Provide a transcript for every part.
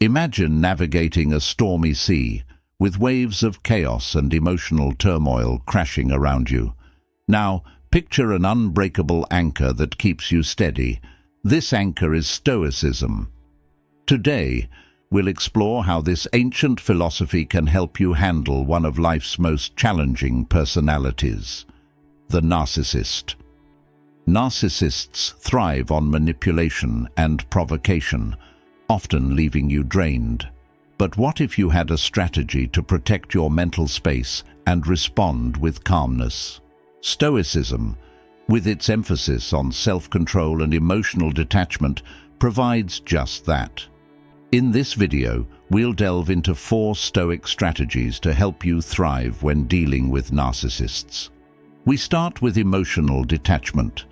Imagine navigating a stormy sea, with waves of chaos and emotional turmoil crashing around you. Now, picture an unbreakable anchor that keeps you steady. This anchor is Stoicism. Today, we'll explore how this ancient philosophy can help you handle one of life's most challenging personalities, the narcissist. Narcissists thrive on manipulation and provocation, often leaving you drained. But what if you had a strategy to protect your mental space and respond with calmness? Stoicism, with its emphasis on self-control and emotional detachment, provides just that. In this video, we'll delve into 4 Stoic strategies to help you thrive when dealing with narcissists. We start with emotional detachment.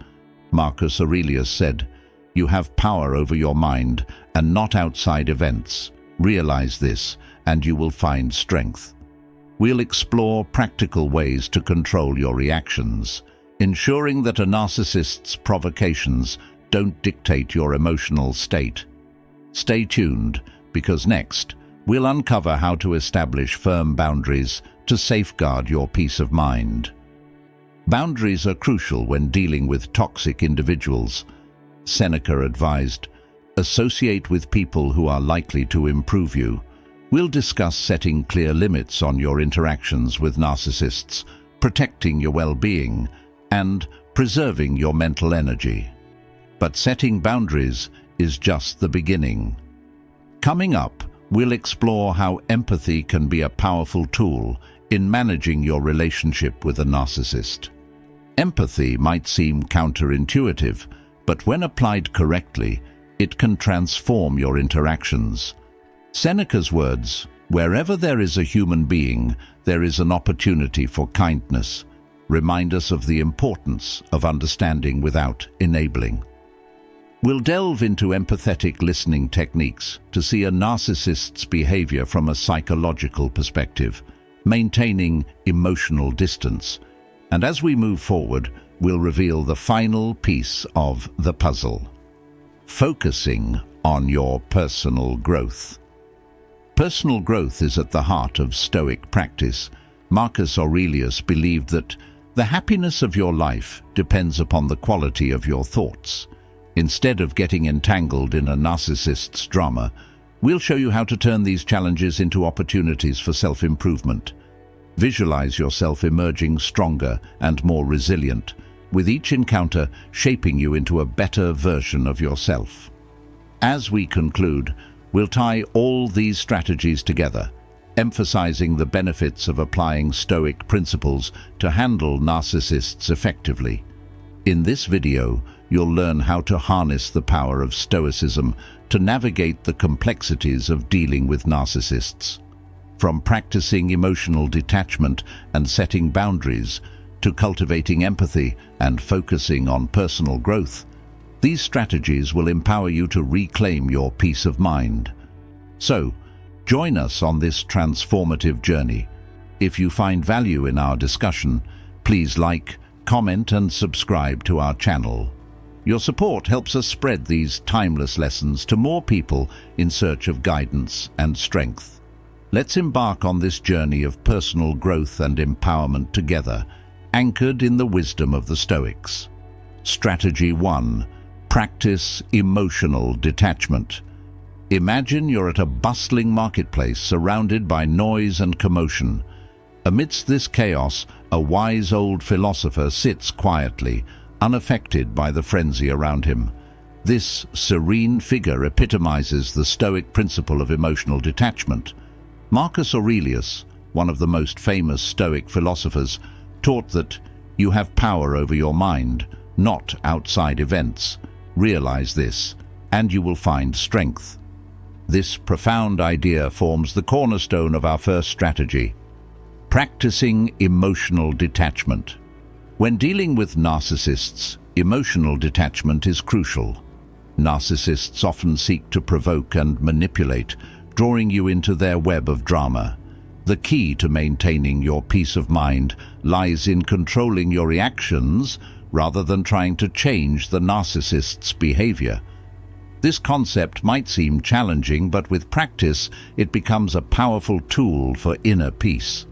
Marcus Aurelius said, "You have power over your mind and not outside events. Realize this, and you will find strength." We'll explore practical ways to control your reactions, ensuring that a narcissist's provocations don't dictate your emotional state. Stay tuned, because next, we'll uncover how to establish firm boundaries to safeguard your peace of mind. Boundaries are crucial when dealing with toxic individuals. Seneca advised, "Associate with people who are likely to improve you." We'll discuss setting clear limits on your interactions with narcissists, protecting your well-being, and preserving your mental energy. But setting boundaries is just the beginning. Coming up, we'll explore how empathy can be a powerful tool in managing your relationship with a narcissist. Empathy might seem counterintuitive, but when applied correctly, it can transform your interactions. Seneca's words, "Wherever there is a human being, there is an opportunity for kindness," remind us of the importance of understanding without enabling. We'll delve into empathetic listening techniques to see a narcissist's behavior from a psychological perspective, maintaining emotional distance. And as we move forward, we'll reveal the final piece of the puzzle: focusing on your personal growth. Personal growth is at the heart of Stoic practice. Marcus Aurelius believed that the happiness of your life depends upon the quality of your thoughts. Instead of getting entangled in a narcissist's drama, we'll show you how to turn these challenges into opportunities for self-improvement. Visualize yourself emerging stronger and more resilient, with each encounter shaping you into a better version of yourself. As we conclude, we'll tie all these strategies together, emphasizing the benefits of applying Stoic principles to handle narcissists effectively. In this video, you'll learn how to harness the power of Stoicism to navigate the complexities of dealing with narcissists. From practicing emotional detachment and setting boundaries, to cultivating empathy and focusing on personal growth, these strategies will empower you to reclaim your peace of mind. So, join us on this transformative journey. If you find value in our discussion, please like, comment, and subscribe to our channel. Your support helps us spread these timeless lessons to more people in search of guidance and strength. Let's embark on this journey of personal growth and empowerment together, anchored in the wisdom of the Stoics. Strategy 1. Practice emotional detachment. Imagine you're at a bustling marketplace surrounded by noise and commotion. Amidst this chaos, a wise old philosopher sits quietly, unaffected by the frenzy around him. This serene figure epitomizes the Stoic principle of emotional detachment. Marcus Aurelius, one of the most famous Stoic philosophers, taught that you have power over your mind, not outside events. Realize this, and you will find strength. This profound idea forms the cornerstone of our first strategy: practicing emotional detachment. When dealing with narcissists, emotional detachment is crucial. Narcissists often seek to provoke and manipulate, drawing you into their web of drama. The key to maintaining your peace of mind lies in controlling your reactions rather than trying to change the narcissist's behavior. This concept might seem challenging, but with practice, it becomes a powerful tool for inner peace.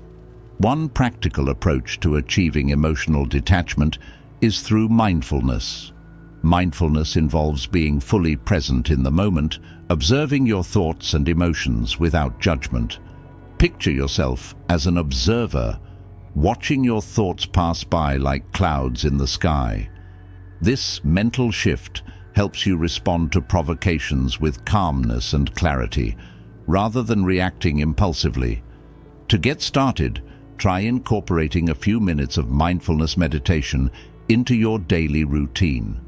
One practical approach to achieving emotional detachment is through mindfulness. Mindfulness involves being fully present in the moment, observing your thoughts and emotions without judgment. Picture yourself as an observer, watching your thoughts pass by like clouds in the sky. This mental shift helps you respond to provocations with calmness and clarity, rather than reacting impulsively. To get started, try incorporating a few minutes of mindfulness meditation into your daily routine.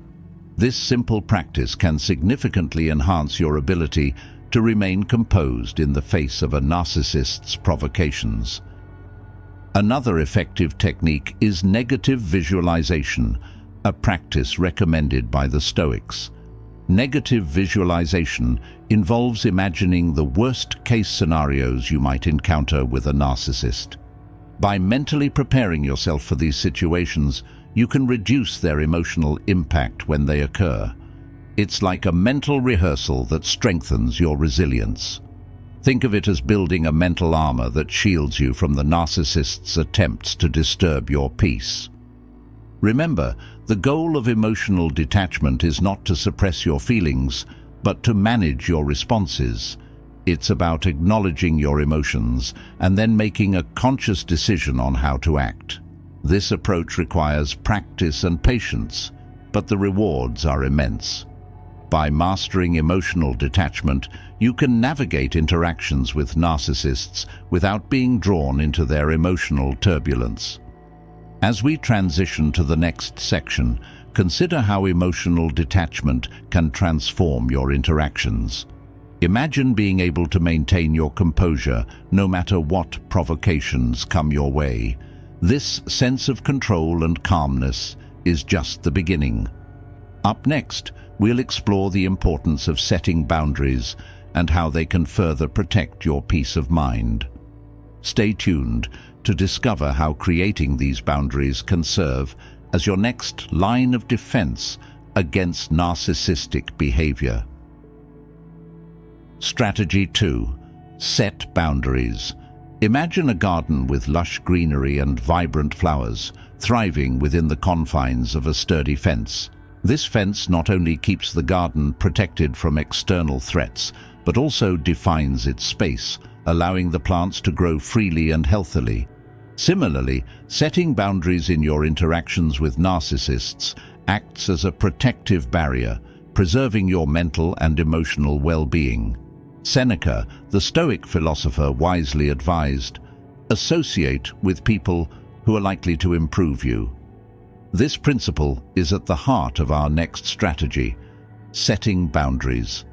This simple practice can significantly enhance your ability to remain composed in the face of a narcissist's provocations. Another effective technique is negative visualization, a practice recommended by the Stoics. Negative visualization involves imagining the worst-case scenarios you might encounter with a narcissist. By mentally preparing yourself for these situations, you can reduce their emotional impact when they occur. It's like a mental rehearsal that strengthens your resilience. Think of it as building a mental armor that shields you from the narcissist's attempts to disturb your peace. Remember, the goal of emotional detachment is not to suppress your feelings, but to manage your responses. It's about acknowledging your emotions and then making a conscious decision on how to act. This approach requires practice and patience, but the rewards are immense. By mastering emotional detachment, you can navigate interactions with narcissists without being drawn into their emotional turbulence. As we transition to the next section, consider how emotional detachment can transform your interactions. Imagine being able to maintain your composure no matter what provocations come your way. This sense of control and calmness is just the beginning. Up next, we'll explore the importance of setting boundaries and how they can further protect your peace of mind. Stay tuned to discover how creating these boundaries can serve as your next line of defense against narcissistic behavior. Strategy 2. Set boundaries. Imagine a garden with lush greenery and vibrant flowers, thriving within the confines of a sturdy fence. This fence not only keeps the garden protected from external threats, but also defines its space, allowing the plants to grow freely and healthily. Similarly, setting boundaries in your interactions with narcissists acts as a protective barrier, preserving your mental and emotional well-being. Seneca, the Stoic philosopher, wisely advised, "Associate with people who are likely to improve you." This principle is at the heart of our next strategy, setting boundaries.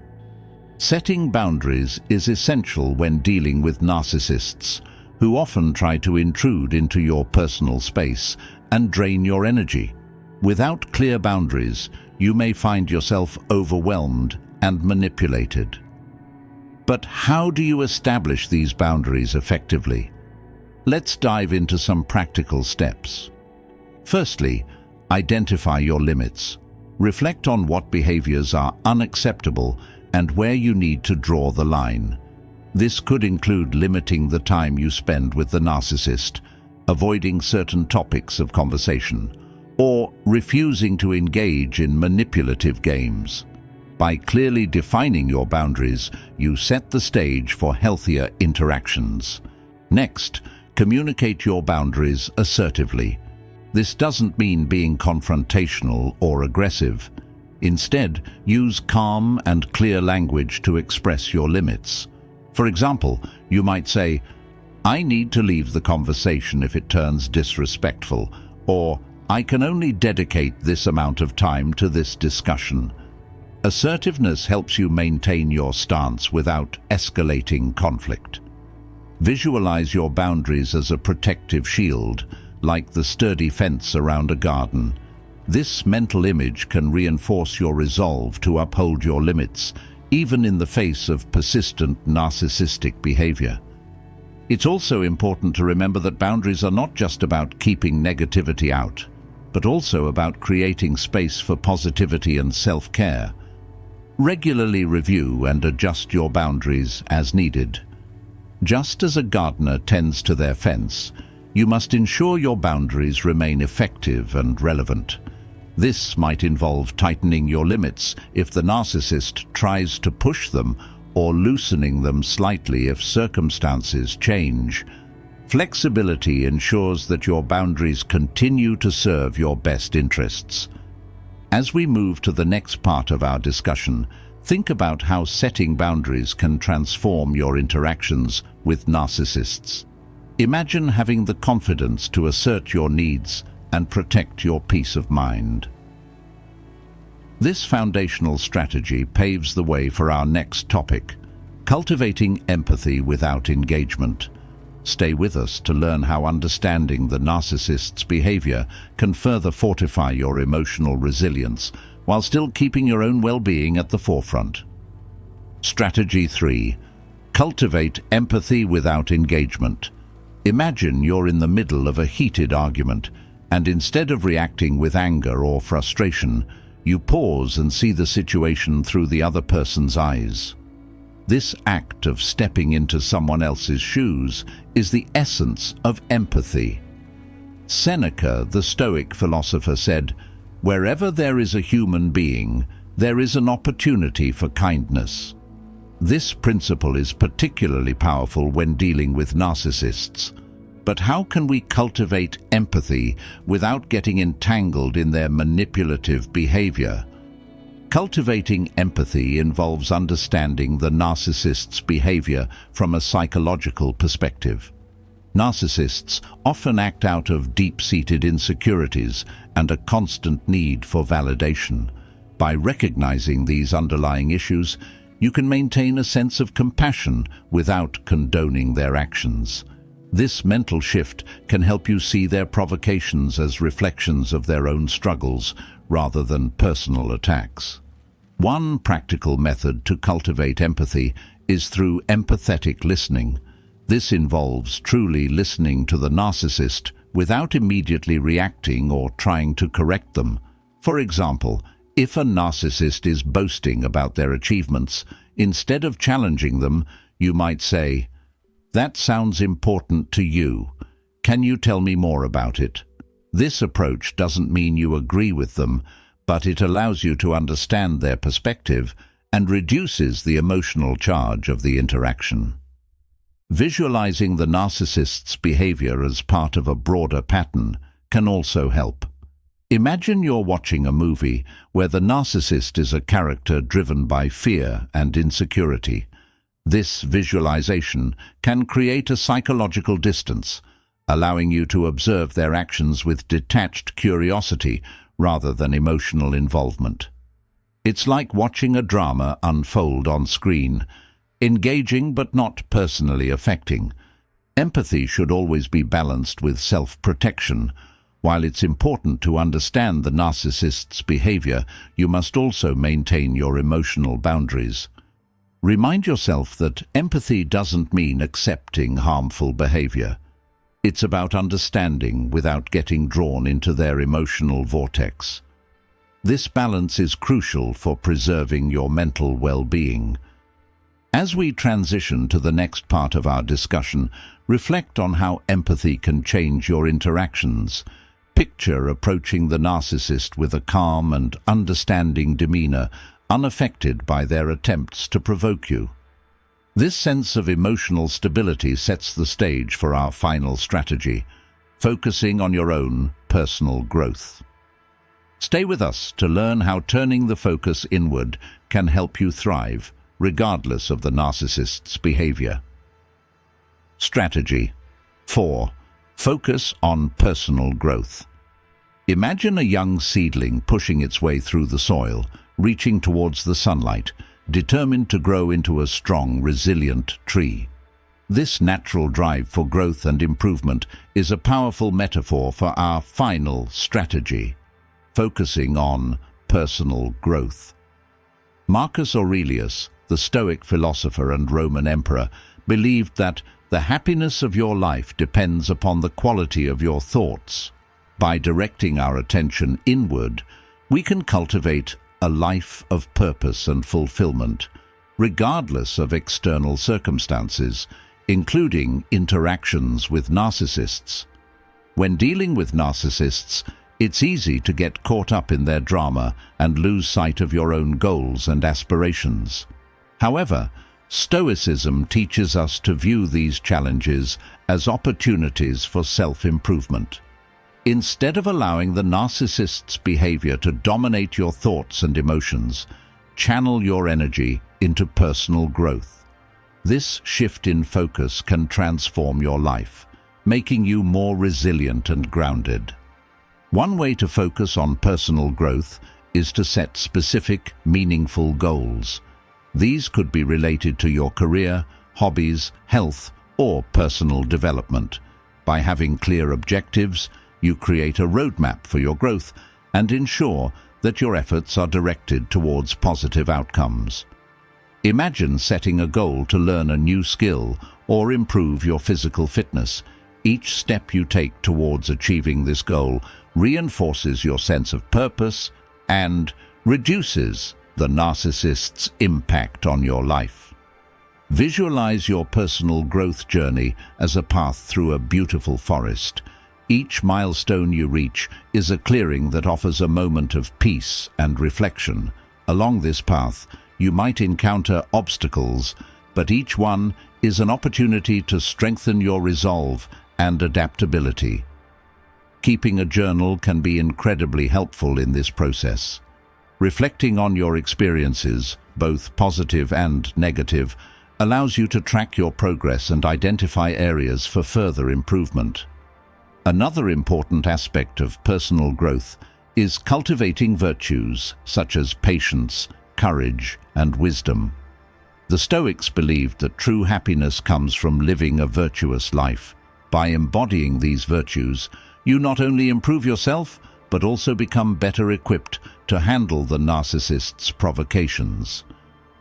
Setting boundaries is essential when dealing with narcissists, who often try to intrude into your personal space and drain your energy. Without clear boundaries, you may find yourself overwhelmed and manipulated. But how do you establish these boundaries effectively? Let's dive into some practical steps. Firstly, identify your limits. Reflect on what behaviors are unacceptable and where you need to draw the line. This could include limiting the time you spend with the narcissist, avoiding certain topics of conversation, or refusing to engage in manipulative games. By clearly defining your boundaries, you set the stage for healthier interactions. Next, communicate your boundaries assertively. This doesn't mean being confrontational or aggressive. Instead, use calm and clear language to express your limits. For example, you might say, "I need to leave the conversation if it turns disrespectful," or "I can only dedicate this amount of time to this discussion." Assertiveness helps you maintain your stance without escalating conflict. Visualize your boundaries as a protective shield, like the sturdy fence around a garden. This mental image can reinforce your resolve to uphold your limits, even in the face of persistent narcissistic behavior. It's also important to remember that boundaries are not just about keeping negativity out, but also about creating space for positivity and self-care. Regularly review and adjust your boundaries as needed. Just as a gardener tends to their fence, you must ensure your boundaries remain effective and relevant. This might involve tightening your limits if the narcissist tries to push them, or loosening them slightly if circumstances change. Flexibility ensures that your boundaries continue to serve your best interests. As we move to the next part of our discussion, think about how setting boundaries can transform your interactions with narcissists. Imagine having the confidence to assert your needs and protect your peace of mind. This foundational strategy paves the way for our next topic, cultivating empathy without engagement. Stay with us to learn how understanding the narcissist's behavior can further fortify your emotional resilience while still keeping your own well-being at the forefront. Strategy 3. Cultivate empathy without engagement. Imagine you're in the middle of a heated argument, and instead of reacting with anger or frustration, you pause and see the situation through the other person's eyes. This act of stepping into someone else's shoes is the essence of empathy. Seneca, the Stoic philosopher, said, "Wherever there is a human being, there is an opportunity for kindness." This principle is particularly powerful when dealing with narcissists. But how can we cultivate empathy without getting entangled in their manipulative behavior? Cultivating empathy involves understanding the narcissist's behavior from a psychological perspective. Narcissists often act out of deep-seated insecurities and a constant need for validation. By recognizing these underlying issues, you can maintain a sense of compassion without condoning their actions. This mental shift can help you see their provocations as reflections of their own struggles rather than personal attacks. One practical method to cultivate empathy is through empathetic listening. This involves truly listening to the narcissist without immediately reacting or trying to correct them. For example, if a narcissist is boasting about their achievements, instead of challenging them, you might say, "That sounds important to you. Can you tell me more about it?" This approach doesn't mean you agree with them, but it allows you to understand their perspective and reduces the emotional charge of the interaction. Visualizing the narcissist's behavior as part of a broader pattern can also help. Imagine you're watching a movie where the narcissist is a character driven by fear and insecurity. This visualization can create a psychological distance, allowing you to observe their actions with detached curiosity rather than emotional involvement. It's like watching a drama unfold on screen, engaging but not personally affecting. Empathy should always be balanced with self-protection. While it's important to understand the narcissist's behavior, you must also maintain your emotional boundaries. Remind yourself that empathy doesn't mean accepting harmful behavior. It's about understanding without getting drawn into their emotional vortex. This balance is crucial for preserving your mental well-being. As we transition to the next part of our discussion, reflect on how empathy can change your interactions. Picture approaching the narcissist with a calm and understanding demeanor, unaffected by their attempts to provoke you. This sense of emotional stability sets the stage for our final strategy, focusing on your own personal growth. Stay with us to learn how turning the focus inward can help you thrive, regardless of the narcissist's behavior. Strategy 4. Focus on personal growth. Imagine a young seedling pushing its way through the soil, reaching towards the sunlight, determined to grow into a strong, resilient tree. This natural drive for growth and improvement is a powerful metaphor for our final strategy, focusing on personal growth. Marcus Aurelius, the Stoic philosopher and Roman emperor, believed that the happiness of your life depends upon the quality of your thoughts. By directing our attention inward, we can cultivate a life of purpose and fulfillment, regardless of external circumstances, including interactions with narcissists. When dealing with narcissists, it's easy to get caught up in their drama and lose sight of your own goals and aspirations. However, Stoicism teaches us to view these challenges as opportunities for self-improvement. Instead of allowing the narcissist's behavior to dominate your thoughts and emotions, channel your energy into personal growth. This shift in focus can transform your life, making you more resilient and grounded. One way to focus on personal growth is to set specific, meaningful goals. These could be related to your career, hobbies, health, or personal development. By having clear objectives, you create a roadmap for your growth and ensure that your efforts are directed towards positive outcomes. Imagine setting a goal to learn a new skill or improve your physical fitness. Each step you take towards achieving this goal reinforces your sense of purpose and reduces the narcissist's impact on your life. Visualize your personal growth journey as a path through a beautiful forest. Each milestone you reach is a clearing that offers a moment of peace and reflection. Along this path, you might encounter obstacles, but each one is an opportunity to strengthen your resolve and adaptability. Keeping a journal can be incredibly helpful in this process. Reflecting on your experiences, both positive and negative, allows you to track your progress and identify areas for further improvement. Another important aspect of personal growth is cultivating virtues such as patience, courage, and wisdom. The Stoics believed that true happiness comes from living a virtuous life. By embodying these virtues, you not only improve yourself, but also become better equipped to handle the narcissist's provocations.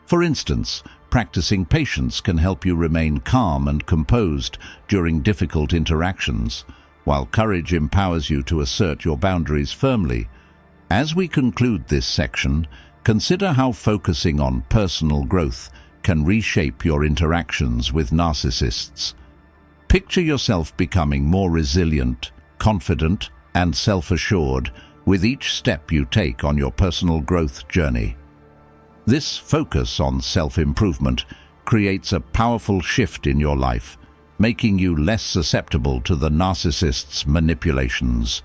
For instance, practicing patience can help you remain calm and composed during difficult interactions, while courage empowers you to assert your boundaries firmly. As we conclude this section, consider how focusing on personal growth can reshape your interactions with narcissists. Picture yourself becoming more resilient, confident, and self-assured with each step you take on your personal growth journey. This focus on self-improvement creates a powerful shift in your life, making you less susceptible to the narcissist's manipulations.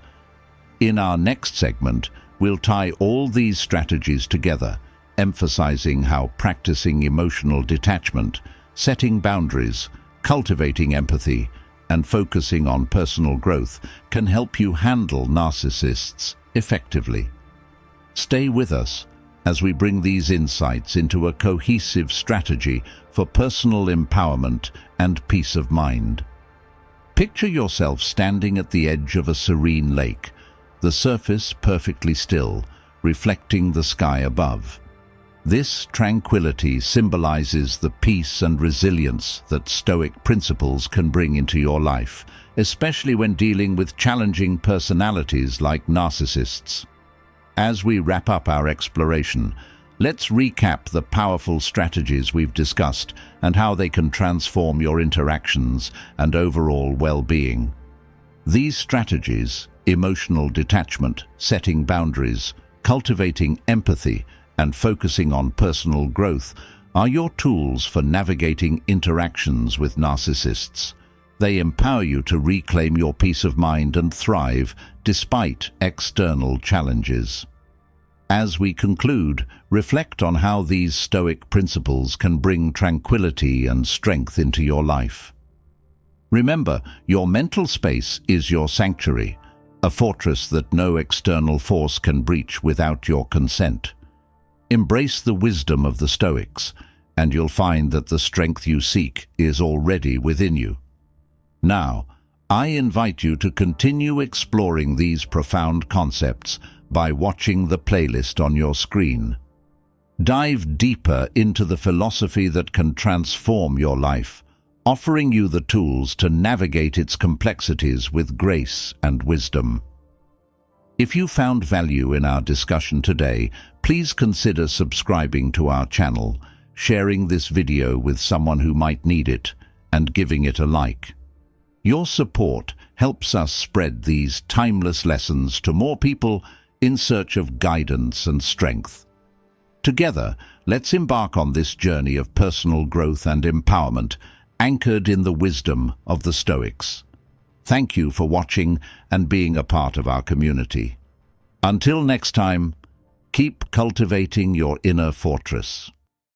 In our next segment, we'll tie all these strategies together, emphasizing how practicing emotional detachment, setting boundaries, cultivating empathy, and focusing on personal growth can help you handle narcissists effectively. Stay with us as we bring these insights into a cohesive strategy for personal empowerment and peace of mind. Picture yourself standing at the edge of a serene lake, the surface perfectly still, reflecting the sky above. This tranquility symbolizes the peace and resilience that Stoic principles can bring into your life, especially when dealing with challenging personalities like narcissists. As we wrap up our exploration, let's recap the powerful strategies we've discussed and how they can transform your interactions and overall well-being. These strategies, emotional detachment, setting boundaries, cultivating empathy, and focusing on personal growth, are your tools for navigating interactions with narcissists. They empower you to reclaim your peace of mind and thrive despite external challenges. As we conclude, reflect on how these Stoic principles can bring tranquility and strength into your life. Remember, your mental space is your sanctuary, a fortress that no external force can breach without your consent. Embrace the wisdom of the Stoics, and you'll find that the strength you seek is already within you. Now, I invite you to continue exploring these profound concepts by watching the playlist on your screen. Dive deeper into the philosophy that can transform your life, offering you the tools to navigate its complexities with grace and wisdom. If you found value in our discussion today, Please consider subscribing to our channel, sharing this video with someone who might need it, and giving it a like. Your support helps us spread these timeless lessons to more people in search of guidance and strength. Together, let's embark on this journey of personal growth and empowerment, anchored in the wisdom of the Stoics. Thank you for watching and being a part of our community. Until next time, keep cultivating your inner fortress.